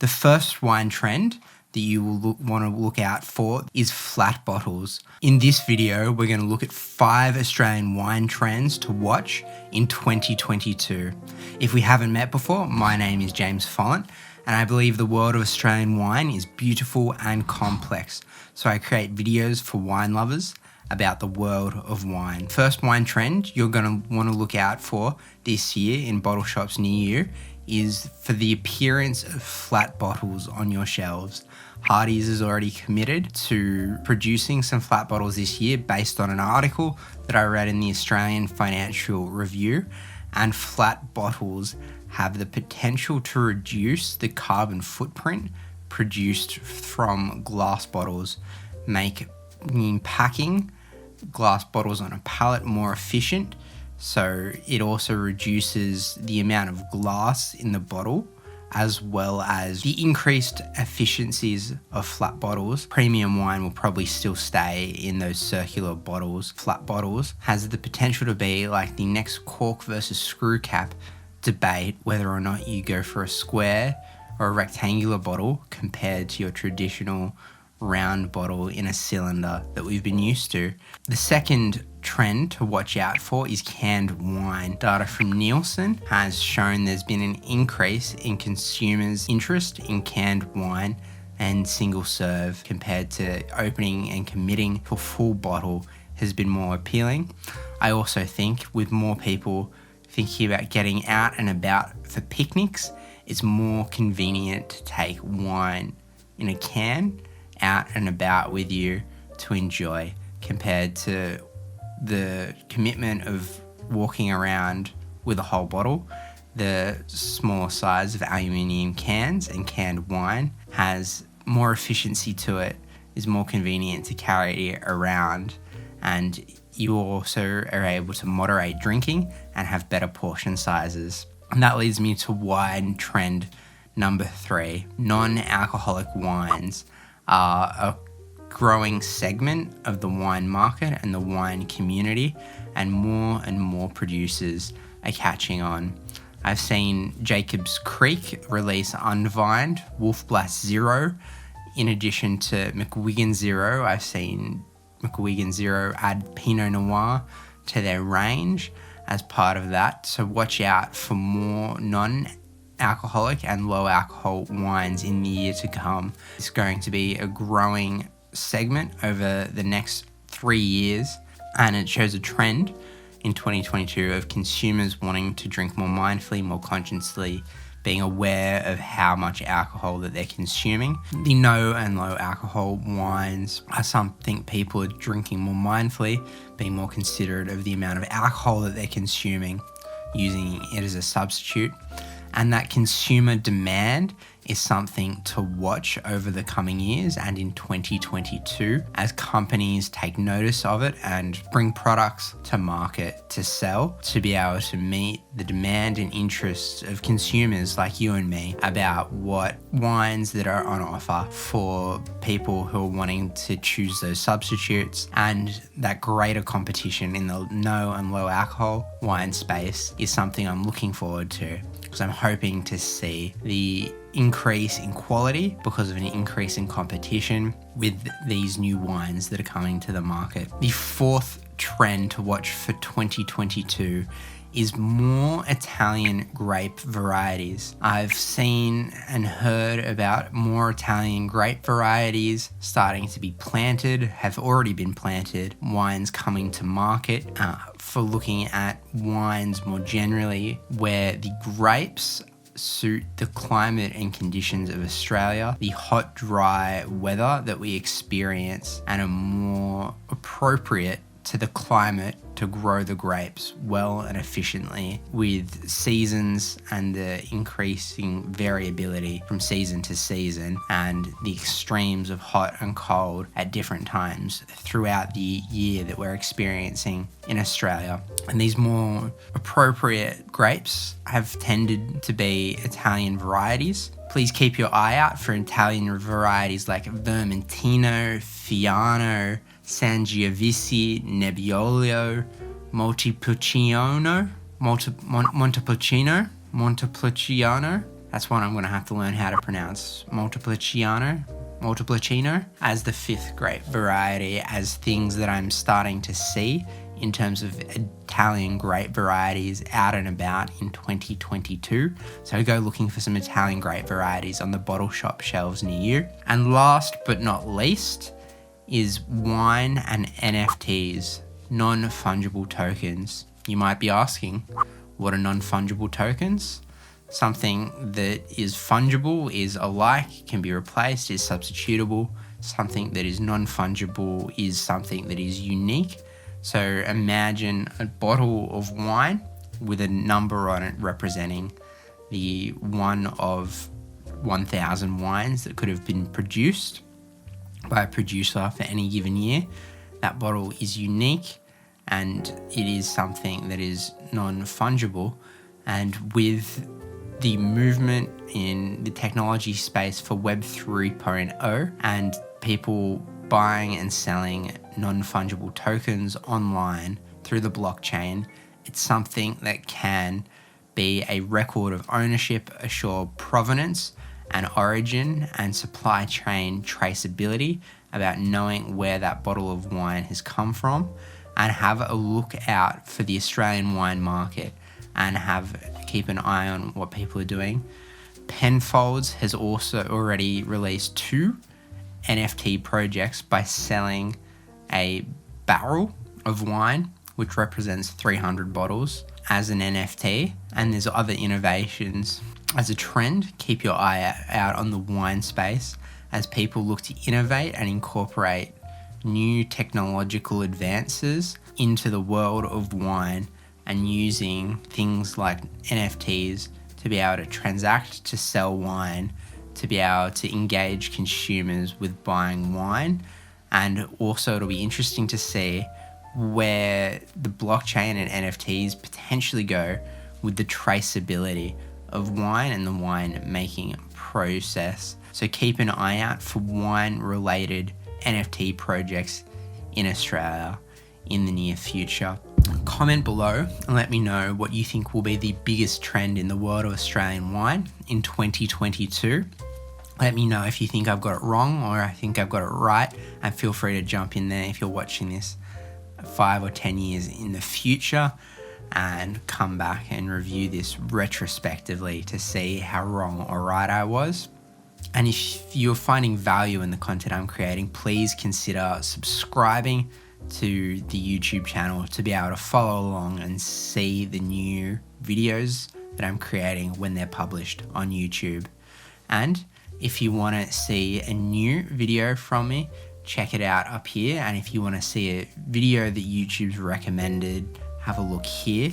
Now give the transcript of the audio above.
The first wine trend that you will want to look out for is flat bottles. In this video, we're going to look at 5 Australian wine trends to watch in 2022. If we haven't met before, my name is James Follent, and I believe the world of Australian wine is beautiful and complex. So I create videos for wine lovers about the world of wine. First wine trend you're going to want to look out for this year in bottle shops near you is for the appearance of flat bottles on your shelves. Hardy's is already committed to producing some flat bottles this year based on an article that I read in the Australian Financial Review, and flat bottles have the potential to reduce the carbon footprint produced from glass bottles, making packing glass bottles on a pallet more efficient. So it also reduces the amount of glass in the bottle, as well as the increased efficiencies of flat bottles. Premium wine will probably still stay in those circular bottles. Flat bottles has the potential to be like the next cork versus screw cap debate, whether or not you go for a square or a rectangular bottle compared to your traditional round bottle in a cylinder that we've been used to. The second trend to watch out for is canned wine. Data from Nielsen has shown there's been an increase in consumers' interest in canned wine and single serve compared to opening and committing for full bottle has been more appealing. I also think with more people thinking about getting out and about for picnics, it's more convenient to take wine in a can out and about with you to enjoy compared to the commitment of walking around with a whole bottle. The smaller size of aluminium cans and canned wine has more efficiency to it, is more convenient to carry it around, and you also are able to moderate drinking and have better portion sizes. And that leads me to wine trend number 3. Non-alcoholic wines are a growing segment of the wine market and the wine community, and more producers are catching on. I've seen Jacob's Creek release unvined Wolf Blass Zero. In addition to McGuigan Zero, I've seen McGuigan Zero add Pinot Noir to their range as part of that. So watch out for more non-alcoholic and low alcohol wines in the year to come. It's going to be a growing segment over the next 3 years, and it shows a trend in 2022 of consumers wanting to drink more mindfully, more consciously, being aware of how much alcohol that they're consuming. The no and low alcohol wines are something people are drinking more mindfully, being more considerate of the amount of alcohol that they're consuming, using it as a substitute. And that consumer demand is something to watch over the coming years and in 2022 as companies take notice of it and bring products to market to sell, to be able to meet the demand and interests of consumers like you and me about what wines that are on offer for people who are wanting to choose those substitutes. And that greater competition in the no and low alcohol wine space is something I'm looking forward to, because I'm hoping to see the increase in quality because of an increase in competition with these new wines that are coming to the market. The fourth trend to watch for 2022 is more Italian grape varieties. I've seen and heard about more Italian grape varieties starting to be planted, have already been planted, wines coming to market for looking at wines more generally where the grapes suit the climate and conditions of Australia, the hot, dry weather that we experience, and are more appropriate to the climate to grow the grapes well and efficiently, with seasons and the increasing variability from season to season and the extremes of hot and cold at different times throughout the year that we're experiencing in Australia. And these more appropriate grapes have tended to be Italian varieties. Please keep your eye out for Italian varieties like Vermentino, Fiano, Sangiovese, Nebbiolo, Montepulciano, That's one I'm going to have to learn how to pronounce. Montepulciano as the 5th grape variety, as things that I'm starting to see in terms of Italian grape varieties out and about in 2022. So go looking for some Italian grape varieties on the bottle shop shelves near you. And last but not least is wine and NFTs, non-fungible tokens. You might be asking, what are non-fungible tokens? Something that is fungible, is alike, can be replaced, is substitutable. Something that is non-fungible is something that is unique. So imagine a bottle of wine with a number on it representing the one of 1,000 wines that could have been produced by a producer for any given year. That bottle is unique and it is something that is non-fungible. And with the movement in the technology space for Web 3.0 and people buying and selling non-fungible tokens online through the blockchain, it's something that can be a record of ownership, assure provenance and origin and supply chain traceability about knowing where that bottle of wine has come from, and have a look out for the Australian wine market and keep an eye on what people are doing. Penfolds has also already released 2 NFT projects by selling a barrel of wine, which represents 300 bottles, as an NFT. And there's other innovations. As a trend, keep your eye out on the wine space as people look to innovate and incorporate new technological advances into the world of wine, and using things like NFTs to be able to transact, to sell wine, to be able to engage consumers with buying wine. And also it'll be interesting to see where the blockchain and NFTs potentially go with the traceability of wine and the wine making process. So keep an eye out for wine related NFT projects in Australia in the near future. Comment below and let me know what you think will be the biggest trend in the world of Australian wine in 2022. Let me know if you think I've got it wrong or I think I've got it right, and feel free to jump in there if you're watching this 5 or 10 years in the future and come back and review this retrospectively to see how wrong or right I was. And if you're finding value in the content I'm creating, please consider subscribing to the YouTube channel to be able to follow along and see the new videos that I'm creating when they're published on YouTube. And if you want to see a new video from me, check it out up here. And if you want to see a video that YouTube's recommended, have a look here.